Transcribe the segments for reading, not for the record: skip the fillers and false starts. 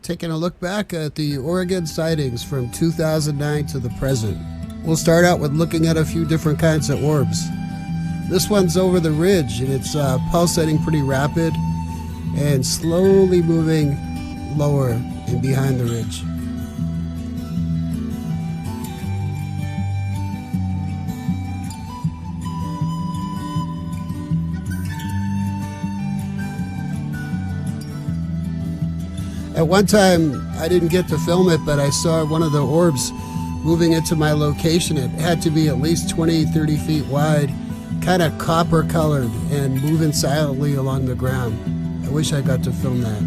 taking a look back at the Oregon sightings from 2009 to the present. We'll start out with looking at a few different kinds of orbs. This one's over the ridge, and it's pulsating pretty rapid and slowly moving lower and behind the ridge. At one time, I didn't get to film it, but I saw one of the orbs moving into my location. It had to be at least 20, 30 feet wide, kind of copper colored and moving silently along the ground. I wish I got to film that.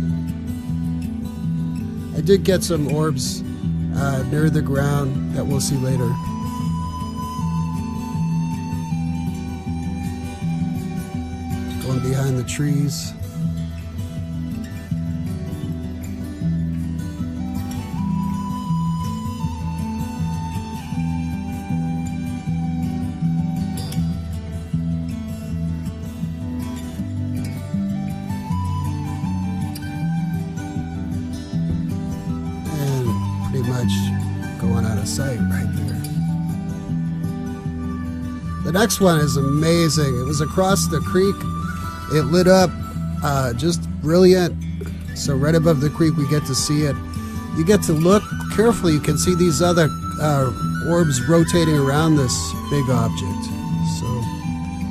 I did get some orbs near the ground that we'll see later. Going behind the trees. Going out of sight right there. The next one is amazing. It was across the creek. It lit up just brilliant. So right above the creek we get to see it. You get to look carefully. You can see these other orbs rotating around this big object. So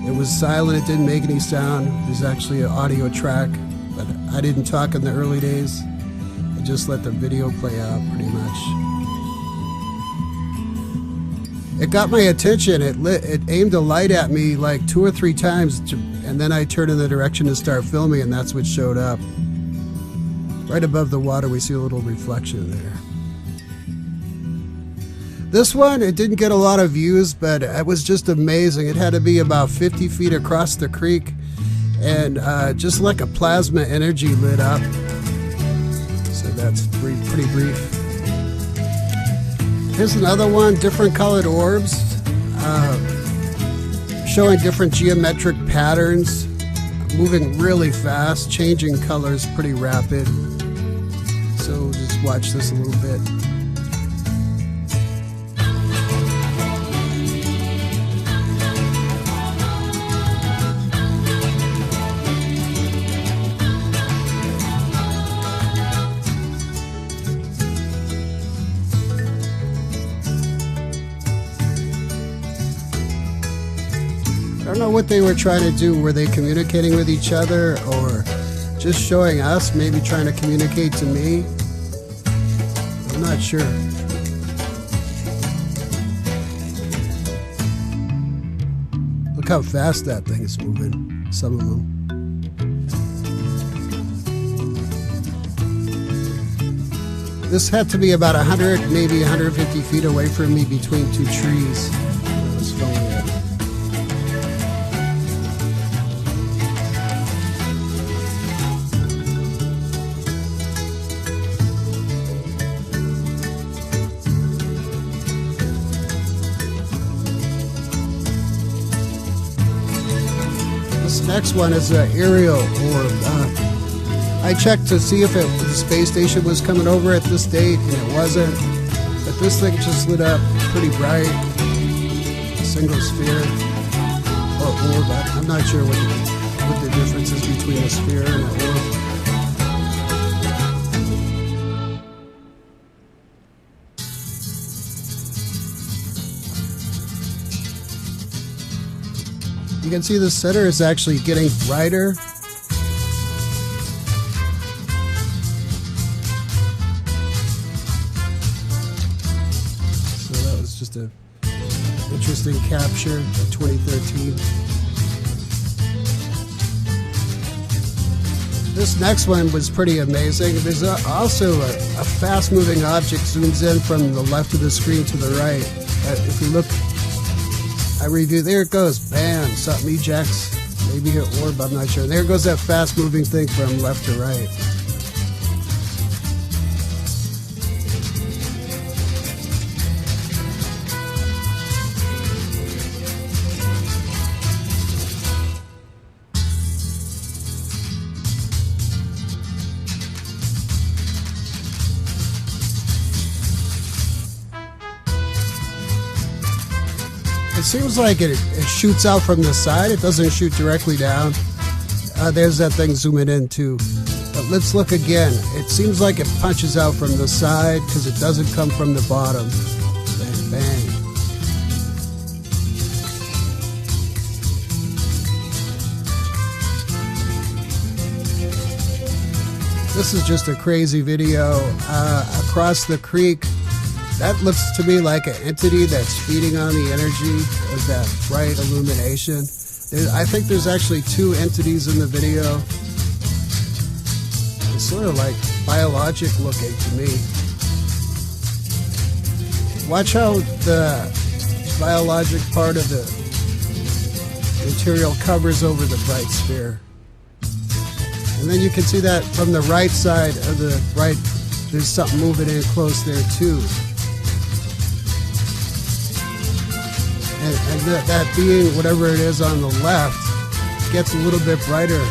it was silent. It didn't make any sound. There's actually an audio track, but I didn't talk in the early days. I just let the video play out pretty much. It got my attention. It aimed a light at me like 2 or 3 times, and then I turned in the direction to start filming, and that's what showed up. Right above the water, we see a little reflection there. This one, it didn't get a lot of views, but it was just amazing. It had to be about 50 feet across the creek, and just like a plasma energy lit up. So that's pretty brief. Here's another one, different colored orbs, showing different geometric patterns, moving really fast, changing colors pretty rapid. So we'll just watch this a little bit. I don't know what they were trying to do. Were they communicating with each other or just showing us, maybe trying to communicate to me? I'm not sure. Look how fast that thing is moving, some of them. This had to be about 100, maybe 150 feet away from me between 2 trees. I was filming it. This next one is an aerial orb. I checked to see if the space station was coming over at this date, and it wasn't. But this thing just lit up pretty bright. A single sphere or orb. I'm not sure what the difference is between a sphere and an orb. You can see the center is actually getting brighter. So that was just an interesting capture of 2013. This next one was pretty amazing. There's also a fast-moving object zooms in from the left of the screen to the right. If you look, I review, there it goes, bam, something ejects, maybe an orb, I'm not sure. There goes that fast-moving thing from left to right. It seems like it shoots out from the side. It doesn't shoot directly down. There's that thing zooming in too. But let's look again. It seems like it punches out from the side because it doesn't come from the bottom. Bang, bang. This is just a crazy video. Across the creek, that looks to me like an entity that's feeding on the energy of that bright illumination. I think there's actually two entities in the video. It's sort of like biologic looking to me. Watch how the biologic part of the material covers over the bright sphere. And then you can see that from the right side of the bright, there's something moving in close there too. And that being, whatever it is on the left, gets a little bit brighter,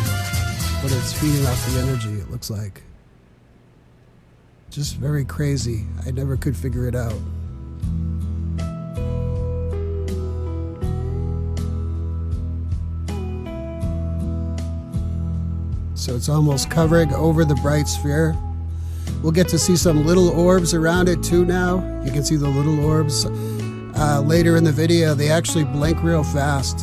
but it's feeding off the energy, it looks like. Just very crazy. I never could figure it out. So it's almost covering over the bright sphere. We'll get to see some little orbs around it too now. You can see the little orbs. Later in the video, they actually blink real fast.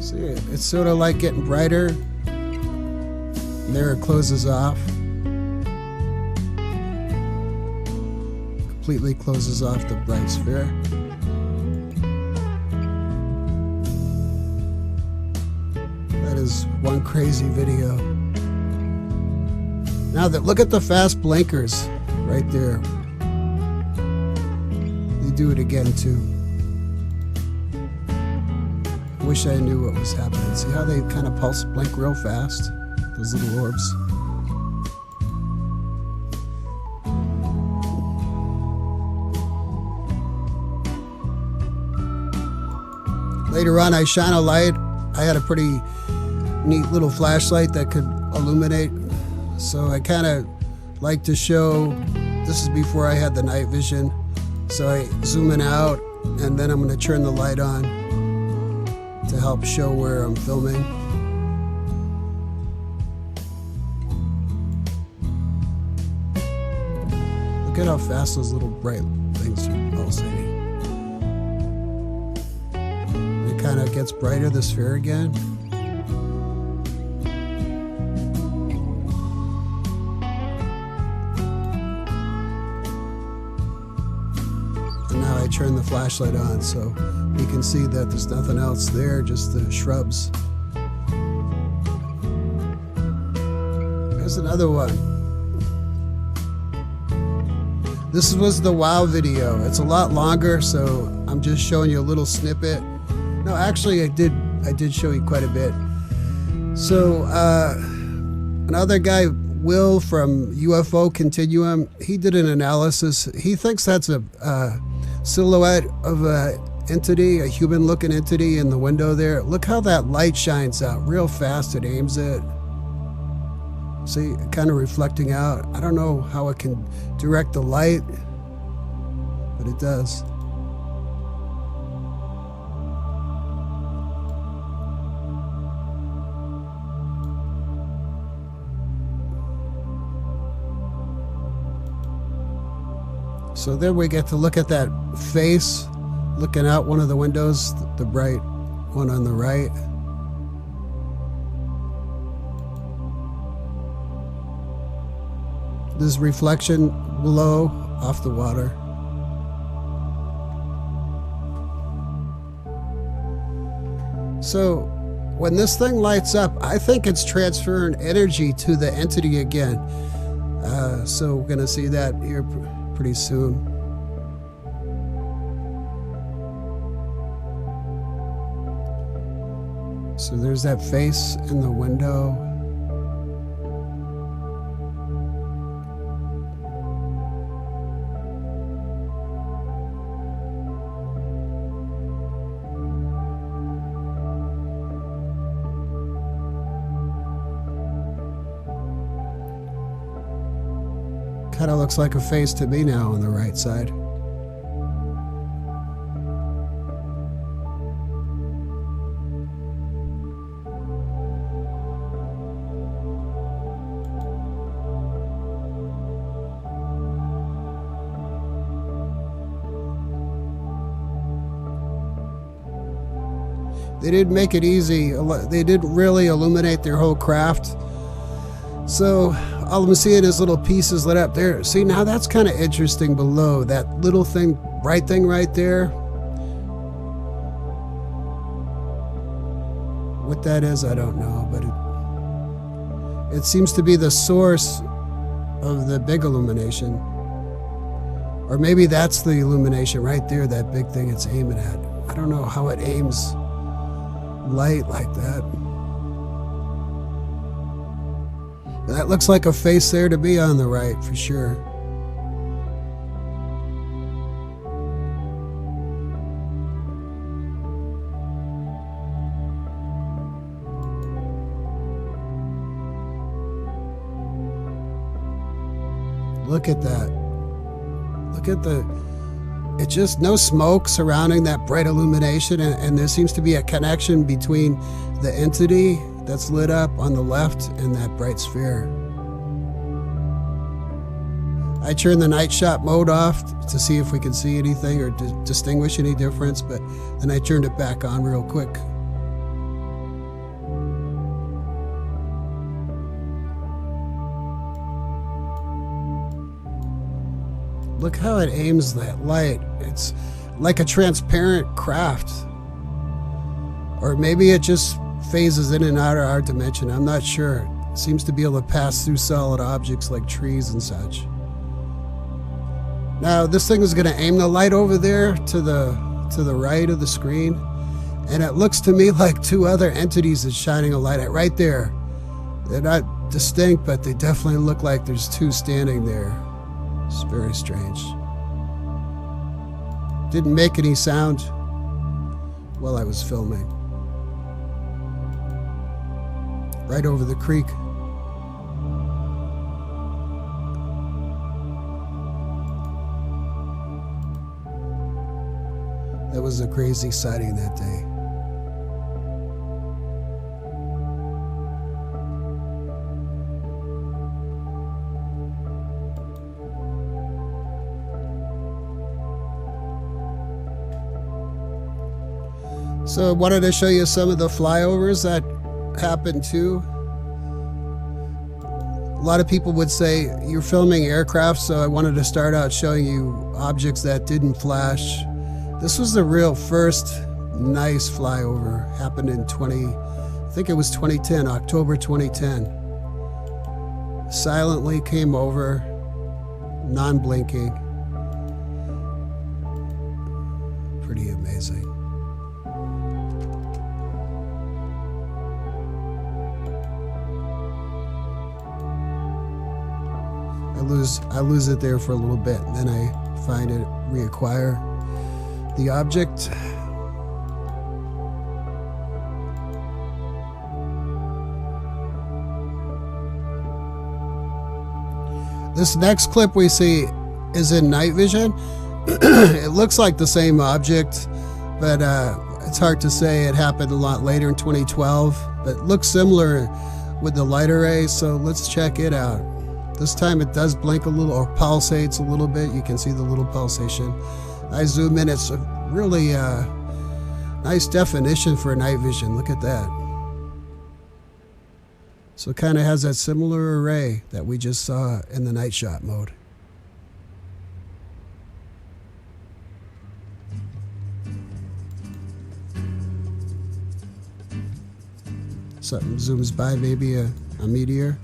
See, it's sort of like getting brighter. And there it closes off. Completely closes off the bright sphere. That is one crazy video. Now look at the fast blinkers right there. They do it again too. Wish I knew what was happening. See how they kind of pulse blink real fast? Those little orbs. Later on, I shine a light. I had a pretty neat little flashlight that could illuminate. So I kind of like to show, this is before I had the night vision. So I zoom in out, and then I'm going to turn the light on to help show where I'm filming. Look at how fast those little bright things are pulsating. Kind of gets brighter, the sphere again. And now I turn the flashlight on so you can see that there's nothing else there, just the shrubs. There's another one. This was the WoW video. It's a lot longer, so I'm just showing you a little snippet. No, actually, I did show you quite a bit. So, another guy, Will from UFO Continuum, he did an analysis. He thinks that's a silhouette of an entity, a human-looking entity in the window there. Look how that light shines out real fast. It aims it. See, kind of reflecting out. I don't know how it can direct the light, but it does. So then we get to look at that face looking out one of the windows, the bright one on the right. This reflection below off the water. So when this thing lights up, I think it's transferring energy to the entity again. So we're going to see that here pretty soon. So there's that face in the window. Kind of looks like a face to me now on the right side. They didn't make it easy. They didn't really illuminate their whole craft. So all I'm seeing is little pieces lit up there. See, now that's kind of interesting below. That little thing right there. What that is, I don't know. But it seems to be the source of the big illumination. Or maybe that's the illumination right there, that big thing it's aiming at. I don't know how it aims light like that. That looks like a face there to be on the right for sure. Look at that. Look at it's just no smoke surrounding that bright illumination, and there seems to be a connection between the entity that's lit up on the left and that bright sphere. I turned the night shot mode off to see if we could see anything or distinguish any difference, but then I turned it back on real quick. Look how it aims that light. It's like a transparent craft. Or maybe it just phases in and out of our dimension. I'm not sure. It seems to be able to pass through solid objects like trees and such. Now this thing is going to aim the light over there to the right of the screen. And it looks to me like two other entities is shining a light at right there. They're not distinct, but they definitely look like there's two standing there. It's very strange. Didn't make any sound while I was filming. Right over the creek. That was a crazy sighting that day. So I wanted to show you some of the flyovers that happened too. A lot of people would say you're filming aircraft, so I wanted to start out showing you objects that didn't flash. This was the real first nice flyover. Happened in I think it was 2010, October 2010. Silently came over, non-blinking. Pretty amazing. I lose it there for a little bit, and then I find it, reacquire the object. This next clip we see is in night vision. It looks like the same object, but it's hard to say. It happened a lot later in 2012, but it looks similar with the light array, so let's check it out. This time it does blink a little or pulsates a little bit. You can see the little pulsation. I zoom in, it's a really nice definition for night vision. Look at that. So it kind of has that similar array that we just saw in the night shot mode. Something zooms by, maybe a meteor.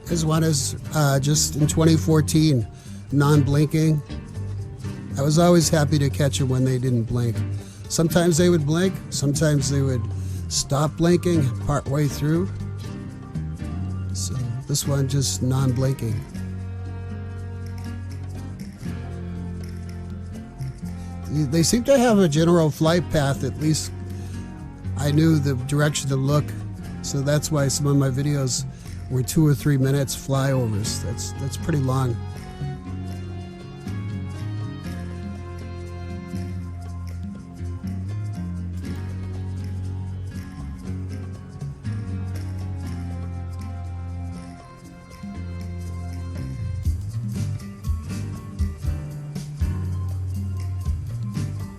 This one is just in 2014, non-blinking. I was always happy to catch them when they didn't blink. Sometimes they would blink, sometimes they would stop blinking partway through. So this one just non-blinking. They seem to have a general flight path, at least I knew the direction to look. So that's why some of my videos were 2 or 3 minutes flyovers. That's pretty long.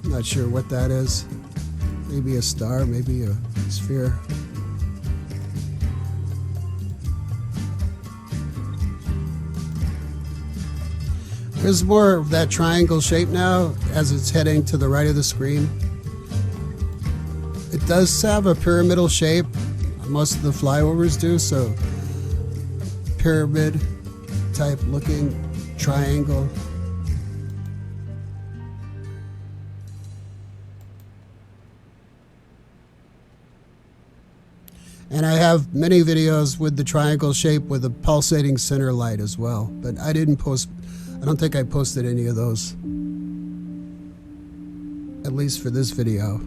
Not sure what that is. Maybe a star, maybe a sphere. There's more of that triangle shape now as it's heading to the right of the screen. It does have a pyramidal shape. Most of the flyovers do, so pyramid type looking triangle. And I have many videos with the triangle shape with a pulsating center light as well. But I don't think I posted any of those. At least for this video.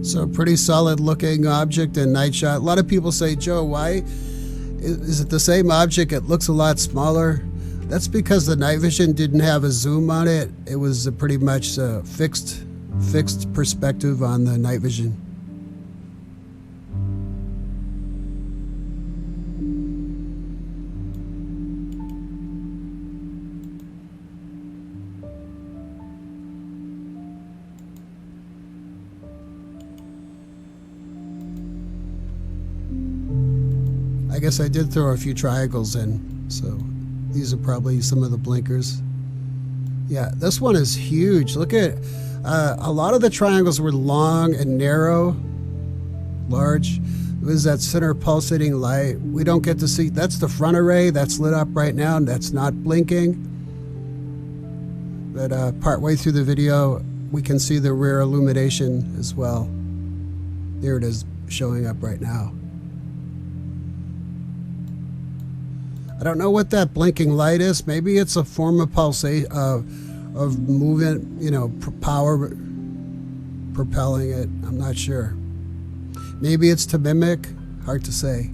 So pretty solid looking object and night shot. A lot of people say, Joe, why is it the same object? It looks a lot smaller. That's because the night vision didn't have a zoom on it. It was a pretty much fixed perspective on the night vision. I guess I did throw a few triangles in, so these are probably some of the blinkers. Yeah, this one is huge. Look at a lot of the triangles were long and narrow, large. It was that center pulsating light. We don't get to see, that's the front array that's lit up right now, and that's not blinking. But partway through the video, we can see the rear illumination as well. There it is, showing up right now. I don't know what that blinking light is. Maybe it's a form of pulsation, of movement, you know, power propelling it. I'm not sure. Maybe it's to mimic. Hard to say.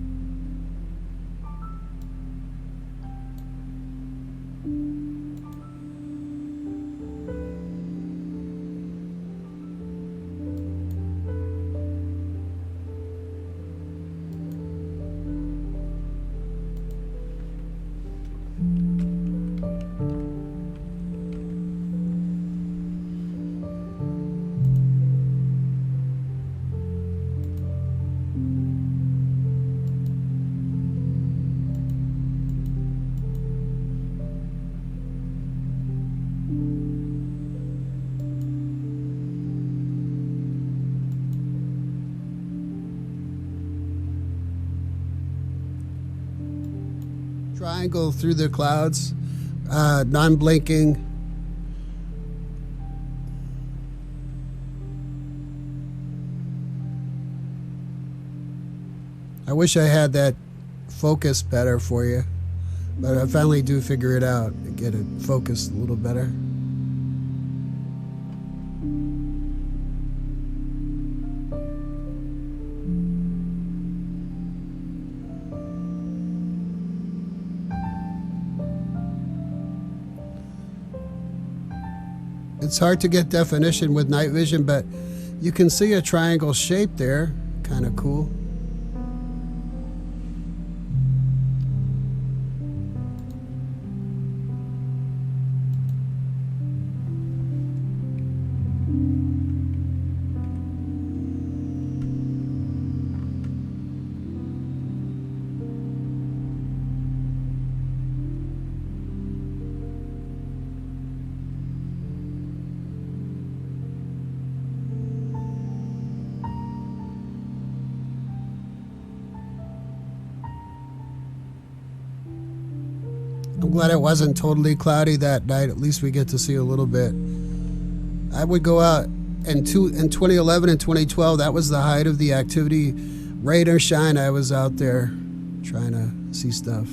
Triangle through the clouds, non-blinking. I wish I had that focus better for you, but I finally do figure it out and get it focused a little better. It's hard to get definition with night vision, but you can see a triangle shape there. Kind of cool. I'm glad it wasn't totally cloudy that night. At least we get to see a little bit. I would go out in 2011 and 2012. That was the height of the activity. Rain or shine, I was out there trying to see stuff.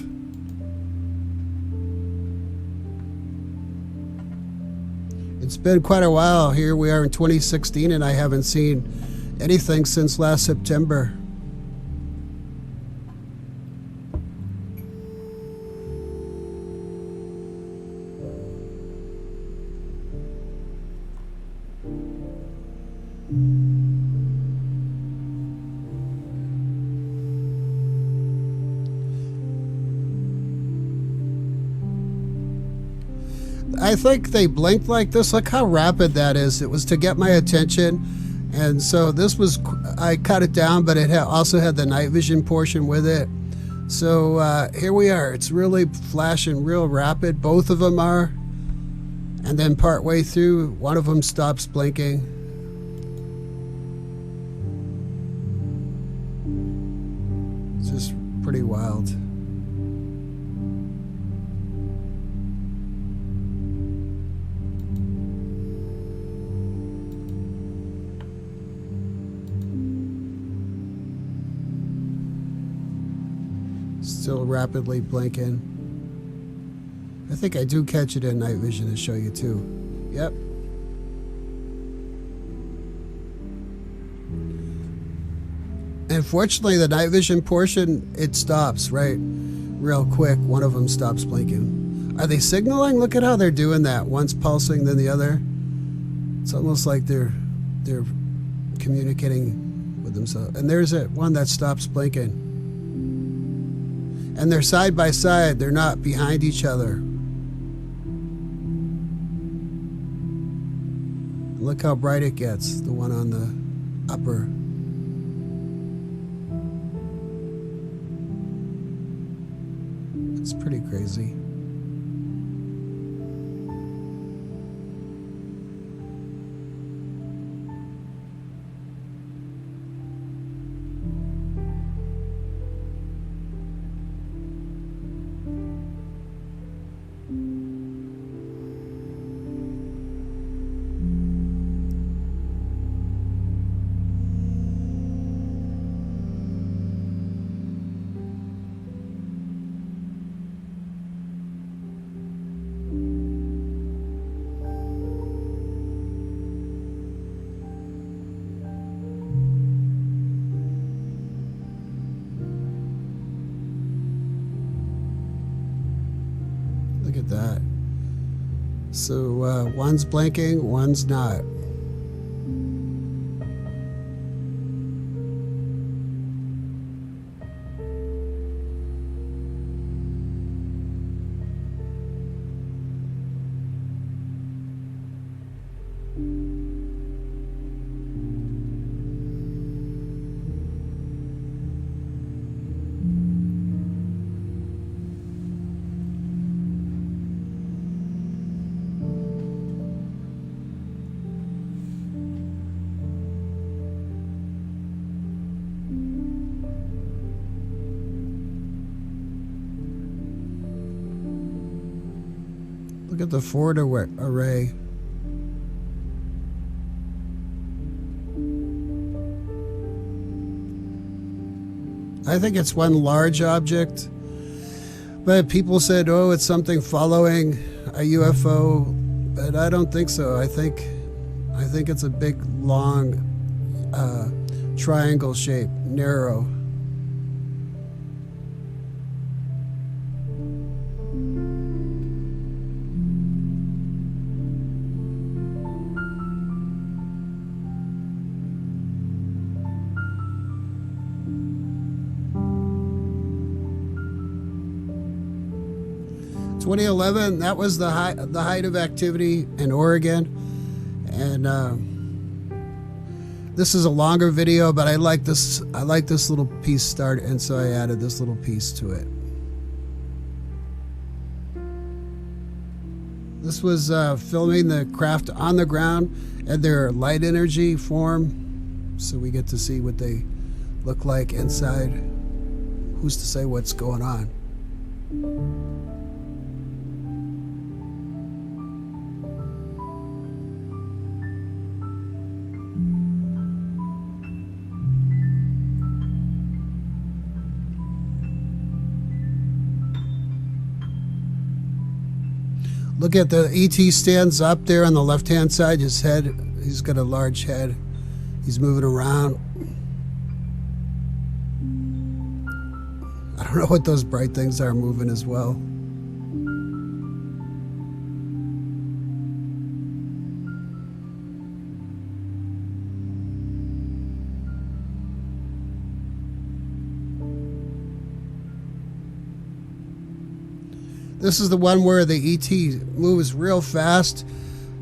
It's been quite a while. Here we are in 2016, and I haven't seen anything since last September. I think they blinked like this. Look how rapid that is. It was to get my attention. And so this was, I cut it down, but it also had the night vision portion with it. So here we are. It's really flashing real rapid. Both of them are. And then partway through, one of them stops blinking. It's just pretty wild. Still rapidly blinking. I think I do catch it in night vision to show you too. Yep. And fortunately, the night vision portion, it stops right real quick. One of them stops blinking. Are they signaling? Look at how they're doing that. One's pulsing, then the other. It's almost like they're communicating with themselves. And there's that one that stops blinking. And they're side by side. They're not behind each other. Look how bright it gets, the one on the upper. It's pretty crazy. Look at that. So one's blinking, one's not. Look at the forward array. I think it's one large object, but people said, oh, it's something following a UFO, but I don't think so. I think it's a big, long, triangle shape, narrow. In 2011, that was the height of activity in Oregon, and this is a longer video, but I like this little piece start, and so I added this little piece to it. This was filming the craft on the ground and their light energy form, so we get to see what they look like inside. Who's to say what's going on? Look at the ET stands up there on the left-hand side. His head, he's got a large head. He's moving around. I don't know what those bright things are moving as well. This is the one where the ET moves real fast,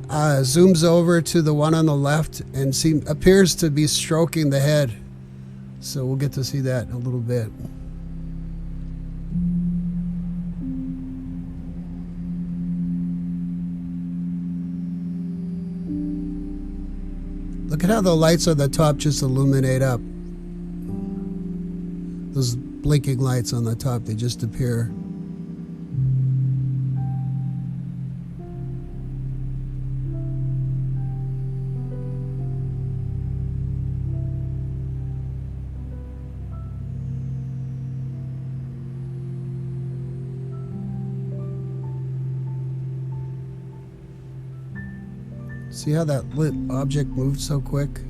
zooms over to the one on the left, and appears to be stroking the head. So we'll get to see that in a little bit. Look at how the lights on the top just illuminate up. Those blinking lights on the top, they just appear. See how that lit object moved so quick?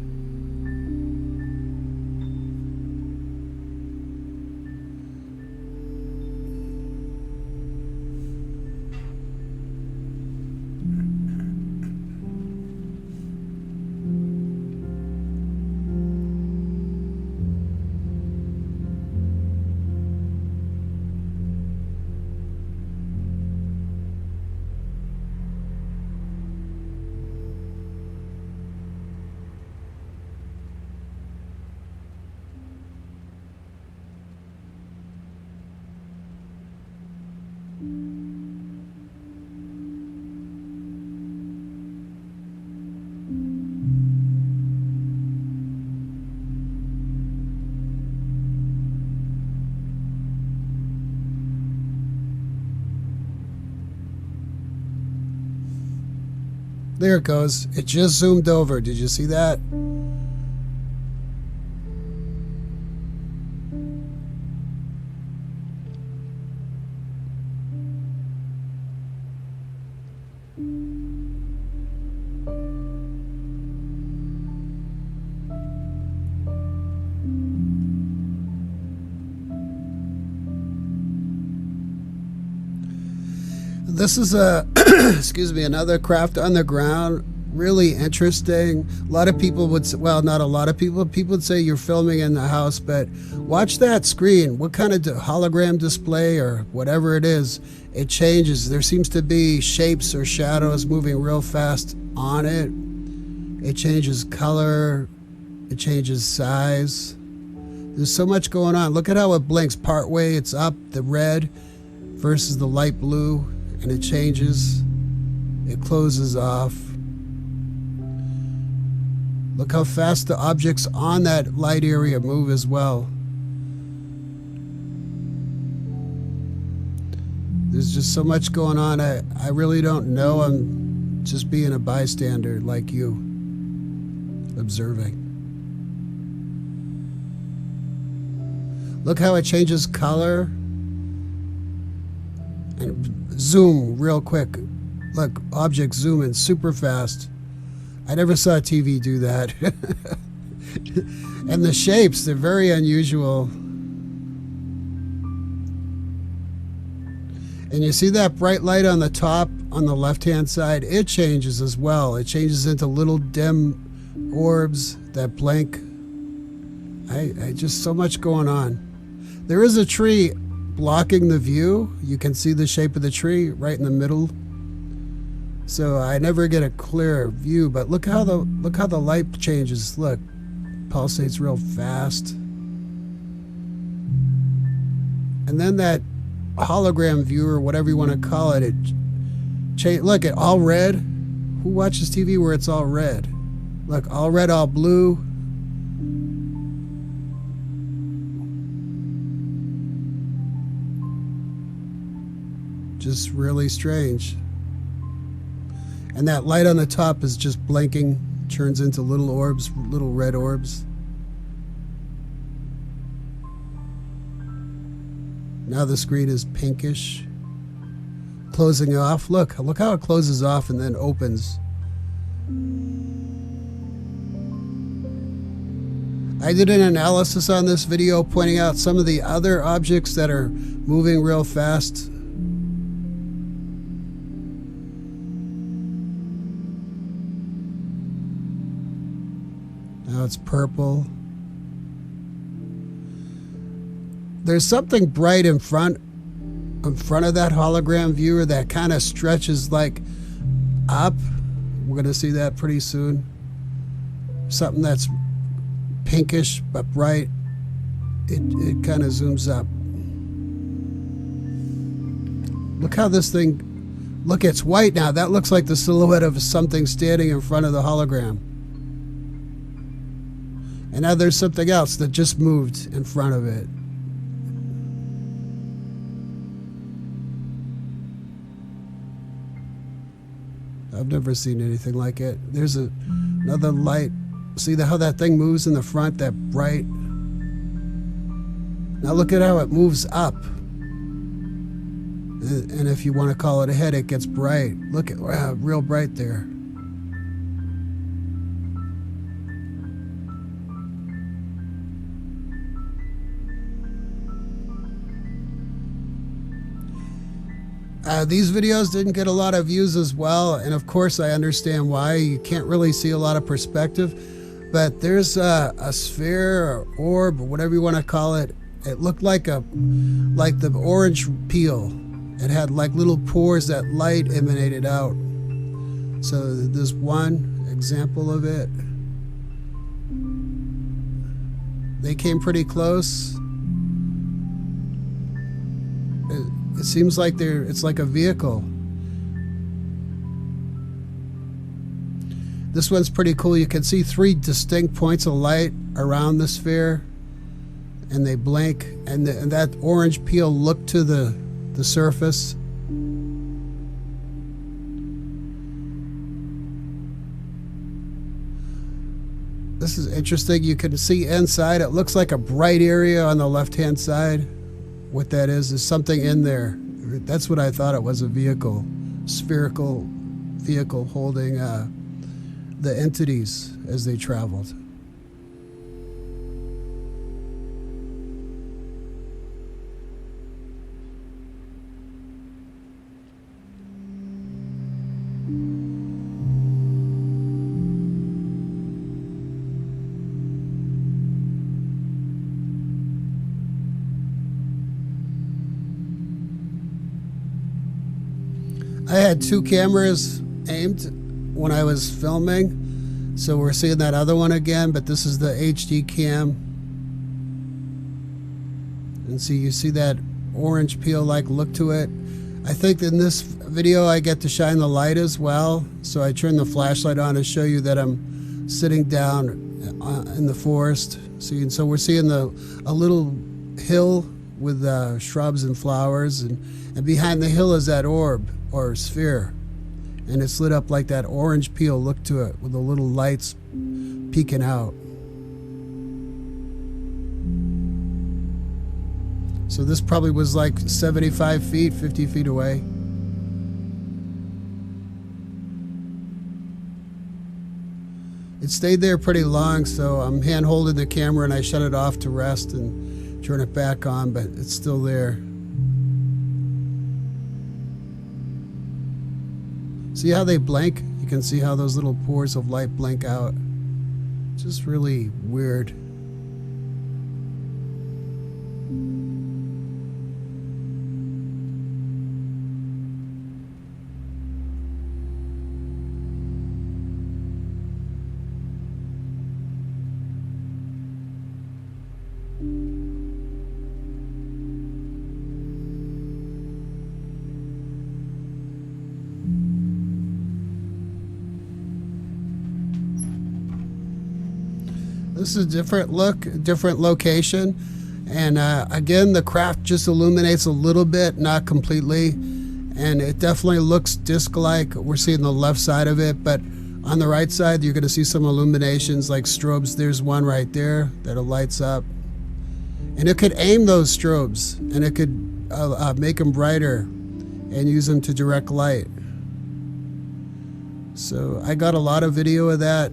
There it goes. It just zoomed over. Did you see that? This is a, excuse me, another craft on the ground. Really interesting. A lot of people would say, well, not a lot of people. People would say you're filming in the house, but watch that screen. What kind of hologram display or whatever it is, it changes. There seems to be shapes or shadows moving real fast on it. It changes color. It changes size. There's so much going on. Look at how it blinks. Partway, it's up, the red versus the light blue. And it changes, it closes off. Look how fast the objects on that light area move as well. There's just so much going on. I really don't know. I'm just being a bystander like you, observing. Look how it changes color. And zoom real quick. Look, objects zooming super fast. I never saw TV do that. And the shapes, they're very unusual. And you see that bright light on the top on the left-hand side? It changes as well. It changes into little dim orbs that blink. I just so much going on. There is a tree blocking the view. You can see the shape of the tree right in the middle. So I never get a clear view, but look how the light changes. Look, pulsates real fast. And then that hologram view, or whatever you want to call it, look at all red. Who watches TV where it's all red? Look, all red, all blue. Just really strange. And that light on the top is just blinking, turns into little orbs, little red orbs. Now the screen is pinkish. closing off. Look how it closes off and then opens. I did an analysis on this video pointing out some of the other objects that are moving real fast. Now it's purple. There's something bright in front of that hologram viewer that kind of stretches like up. We're going to see that pretty soon. Something that's pinkish but bright. It kind of zooms up. Look how this thing, look, it's white now. That looks like the silhouette of something standing in front of the hologram. And now there's something else that just moved in front of it. I've never seen anything like it. There's another light. See how that thing moves in the front, that bright? Now look at how it moves up. And if you want to call it a head, it gets bright. Look at, wow, real bright there. These videos didn't get a lot of views as well, and of course I understand why. You can't really see a lot of perspective, but there's a sphere or orb or whatever you want to call it. It looked like the orange peel. It had like little pores that light emanated out. So there's one example of it. They came pretty close. It seems like it's like a vehicle. This one's pretty cool. You can see 3 distinct points of light around the sphere, and they blink, and that orange peel looked to the surface. This is interesting. You can see inside. It looks like a bright area on the left-hand side. What that is something in there. That's what I thought it was, a vehicle, spherical vehicle holding the entities as they traveled. I had 2 cameras aimed when I was filming, so we're seeing that other one again, but this is the HD cam. And see, you see that orange peel-like look to it. I think in this video I get to shine the light as well, so I turn the flashlight on to show you that I'm sitting down in the forest. See, so we're seeing a little hill with shrubs and flowers, and behind the hill is that orb or sphere, and it's lit up like that orange peel look to it with the little lights peeking out. So this probably was like 75 feet, 50 feet away. It stayed there pretty long, so I'm hand holding the camera and I shut it off to rest and turn it back on, but it's still there. See how they blink? You can see how those little pores of light blink out. It's just really weird. This is a different look, different location, and again the craft just illuminates a little bit, not completely, and it definitely looks disc-like. We're seeing the left side of it, but on the right side you're going to see some illuminations like strobes. There's one right there that lights up, and it could aim those strobes and it could make them brighter and use them to direct light. So I got a lot of video of that.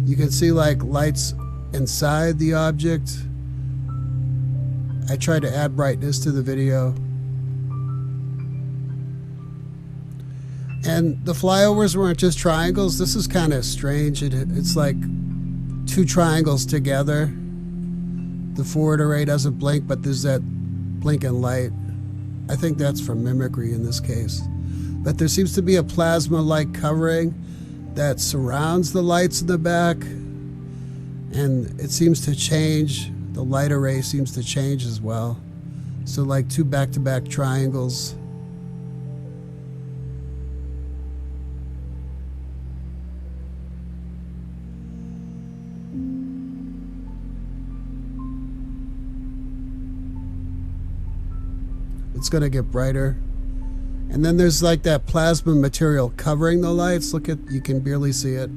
You can see like lights inside the object. I tried to add brightness to the video. And the flyovers weren't just triangles. This is kind of strange. It's like two triangles together. The forward array doesn't blink, but there's that blinking light. I think that's from mimicry in this case. But there seems to be a plasma-like covering that surrounds the lights in the back, and it seems to change. The light array seems to change as well. So like two back-to-back triangles. It's going to get brighter. And then there's like that plasma material covering the lights. Look at, you can barely see it.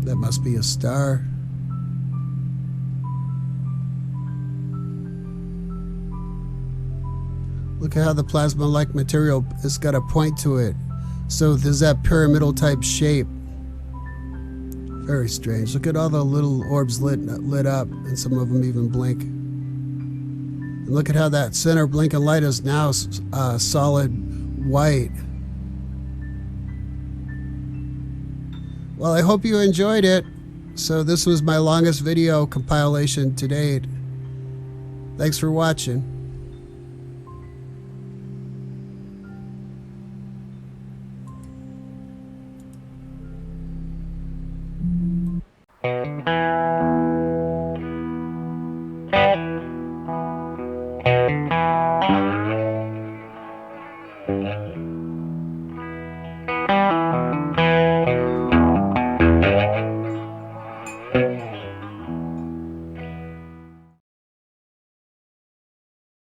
That must be a star. Look at how the plasma-like material has got a point to it. So there's that pyramidal type shape. Very strange. Look at all the little orbs lit up, and some of them even blink. And look at how that center blinking light is now solid white. Well, I hope you enjoyed it. So this was my longest video compilation to date. Thanks for watching.